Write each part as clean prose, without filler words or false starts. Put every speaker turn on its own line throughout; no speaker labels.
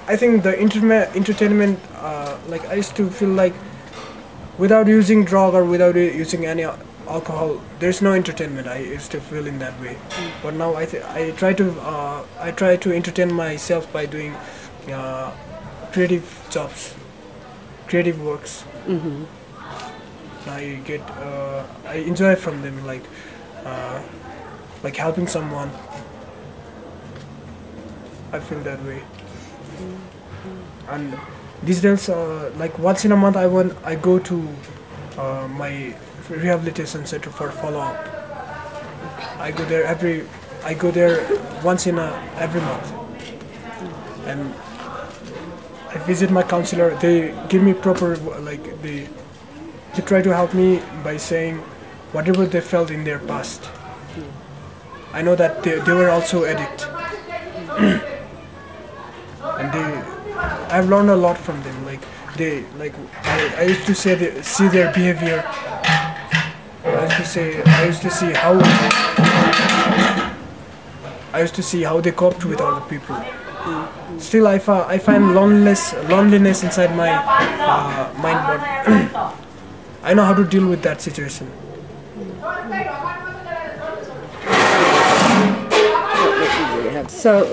I think the entertainment, like I used to feel like without using drug or without using any alcohol, there's no entertainment. I used to feel in that way, but now I try to entertain myself by doing uh, creative jobs, creative works. I enjoy from them, uh, like helping someone. I feel that way. And these days, like once in a month, I go to my rehabilitation center for follow up. I go there once in every month, and I visit my counselor. They give me proper, like they try to help me by saying whatever they felt in their past. I know that they were also addict, and I've learned a lot from them. Like I used to see their behavior. I used to see how they coped with other people. Still, I find loneliness inside my mind, but I know how to deal with that situation.
So,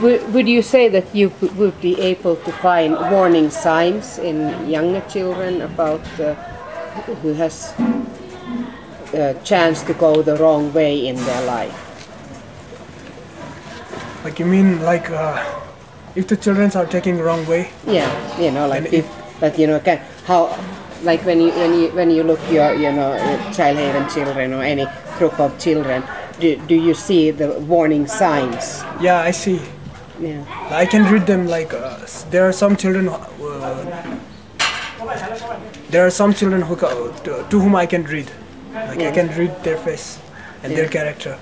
would you say that you would be able to find warning signs in younger children about who has a chance to go the wrong way in their life?
Like you mean like if the children are taking the wrong way?
Yeah, like if that how, like when you look your child haven children or any group of children, do you see the warning signs?
Yeah, I see.
Yeah,
I can read them. Like there are some children. There are some children to whom I can read. Like I can read their face and their character.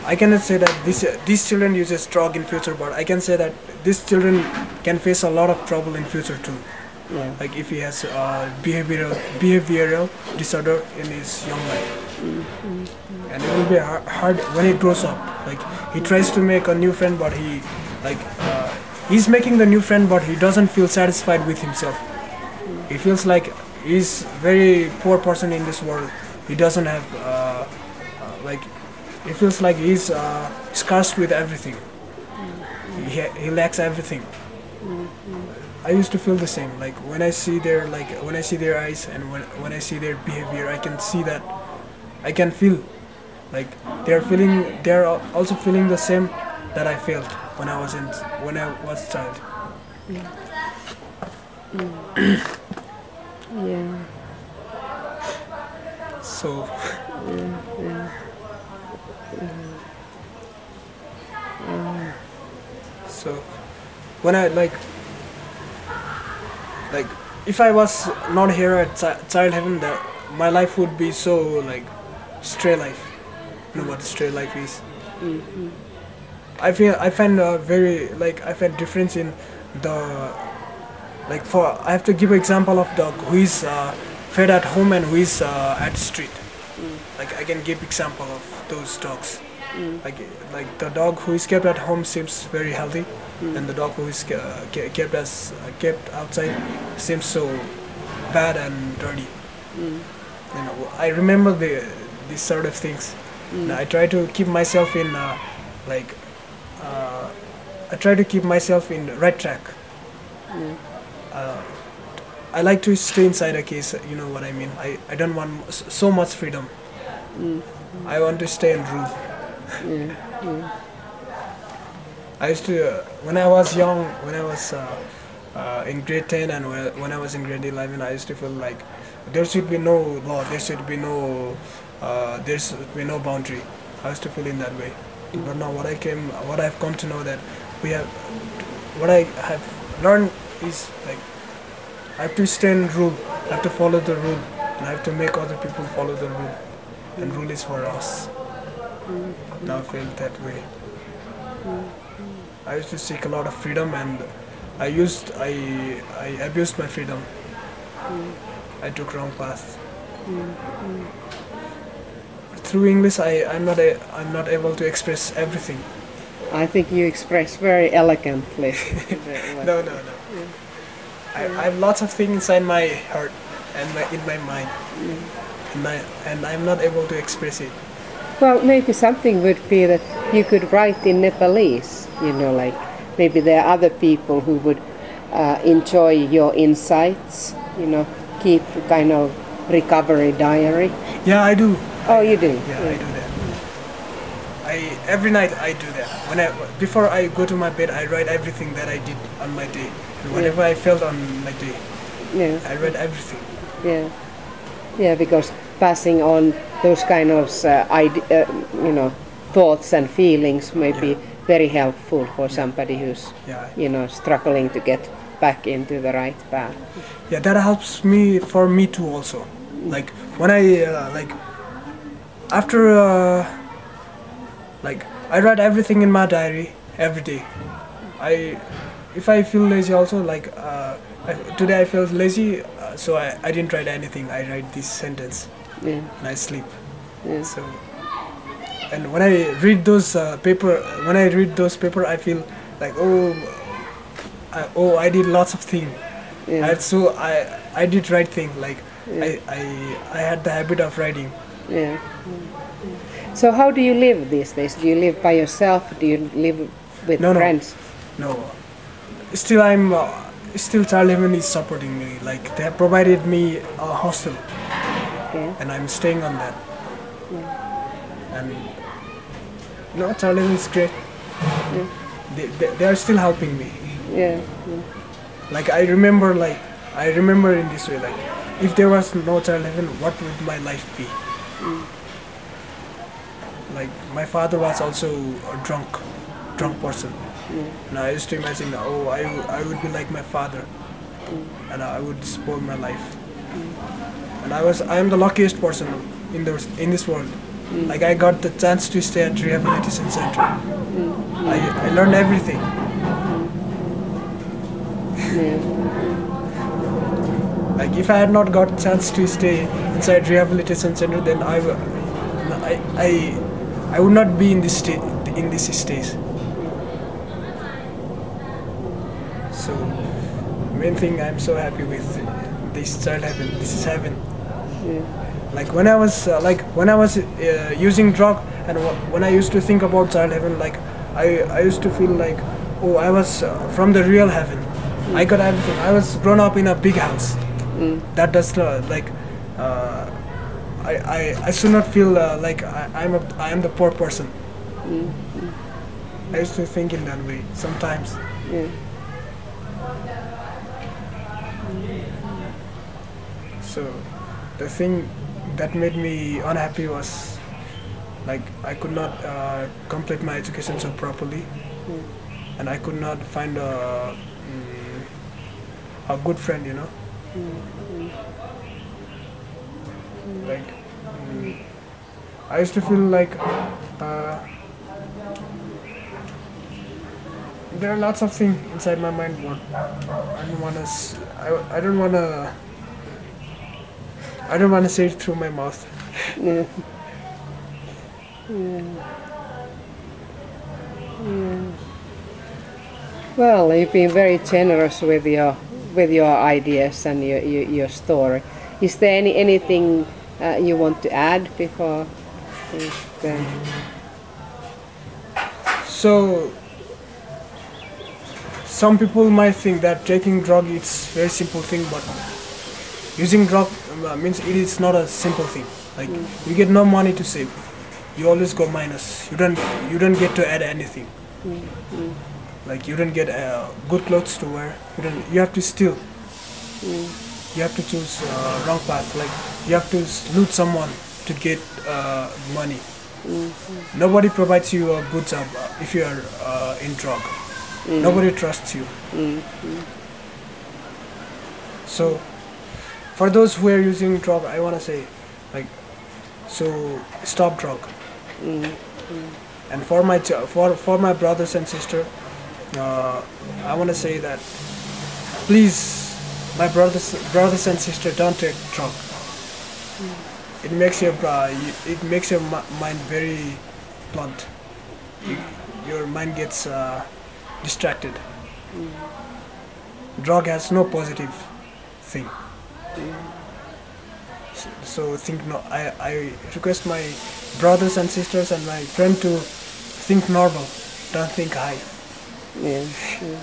I cannot say that these children uses drug in future, but I can say that these children can face a lot of trouble in future too.
yeah.
Like if he has behavioral disorder in his young life, and it will be hard when he grows up. Like he tries to make a new friend, but he's making the new friend, but he doesn't feel satisfied with himself. He feels like he's very poor person in this world. He doesn't have like he feels like he's scarce with everything. He lacks everything. I used to feel the same. Like when I see their eyes and when I see their behavior, I can see that. I can feel like they're also feeling the same that I felt when I was a child.
Yeah.
So so when I like if I was not here at child heaven, that my life would be so like stray life. You know what stray life is? I find I find difference in the I have to give an example of dog who is fed at home and who is at street. Like I can give example of those dogs. Like the dog who is kept at home seems very healthy, and the dog who is kept outside seems so bad and dirty. I remember these sort of things. And I try to keep myself in I try to keep myself in the right track. I like to stay inside a case. You know what I mean? I don't want so much freedom. I want to stay in rule. I used to when I was young, when I was in grade 10 and when I was in grade 11, I used to feel like there should be no law, there should be no boundary. I used to feel in that way. But now what I've come to know that what I have learned is like I have to stay in rule, I have to follow the rule, and I have to make other people follow the rule. And rule is for us. Now I feel that way. I used to seek a lot of freedom, and I abused my freedom. I took wrong path. Through English, I'm not able to express everything.
I think you express very elegantly.
No, no, no. I have lots of things inside my heart and in my mind, and I'm not able to express it.
Well, maybe something would be that you could write in Nepalese, like maybe there are other people who would enjoy your insights, keep kind of recovery diary.
Yeah, I do.
Oh, you do?
Yeah, I do that. Every night I do that. Before I go to my bed, I write everything that I did on my day, and whatever I felt on my day.
Yeah.
I write everything.
Yeah. Yeah, because passing on those kind of thoughts and feelings may be very helpful for somebody who's struggling to get back into the right path.
Yeah, that helps me for me too also. Like when I after I write everything in my diary every day. If I feel lazy also, today I felt lazy, so I didn't write anything. I write this sentence and I sleep.
Yeah.
So, and when I read those paper, I feel like I did lots of things.
Yeah.
So I did right thing. I had the habit of writing.
Yeah. So how do you live these days? Do you live by yourself? Do you live with friends?
No. Still Child Heaven is supporting me. Like they have provided me a hostel, and I'm staying on that.
Yeah.
And Child Heaven is great.
Yeah.
They are still helping me.
Yeah.
Like I remember in this way, like if there was no Child Heaven, what would my life be? Like my father was also a drunk person, and I used to imagine, I would be like my father, and I would spoil my life. And I am the luckiest person in this world. Like I got the chance to stay at rehabilitation center. I learned everything. Like if I had not got chance to stay inside rehabilitation center, then I would not be in this stage. So, main thing I'm so happy with this Child Heaven. This is heaven.
Yeah.
Like when I was using drug, and when I used to think about Child Heaven, like I used to feel like, I was from the real heaven. I got everything. I was grown up in a big house. That does I should not feel like I am the poor person. I used to think in that way sometimes.
Yeah.
So the thing that made me unhappy was like I could not complete my education so properly, and I could not find a good friend, Like I used to feel like there are lots of things inside my mind, but I don't wanna say it through my mouth.
Yeah. Yeah. Yeah. Well, you've been very generous with your ideas and your story. Is there anything you want to add before?
So some people might think that taking drug is very simple thing, but using drug means it is not a simple thing. Like you get no money to save, you always go minus. You don't get to add anything. Like you don't get good clothes to wear. You have to steal. You have to choose wrong path. Like you have to loot someone to get money. Nobody provides you a good job if you are in drug. Nobody trusts you. So for those who are using drug, I want to say, so stop drug. And for my brothers and sisters, I want to say that please, my brothers and sisters, don't take drug. It makes your mind very blunt. your mind gets distracted. Drug has no positive thing. So think no. I request my brothers and sisters and my friend to think normal, don't think high.
Yeah. Yeah.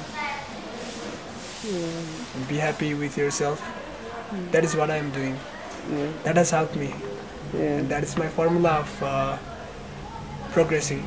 Be happy with yourself. That is what I am doing. That has helped me.
Yeah.
And that is my formula of progressing.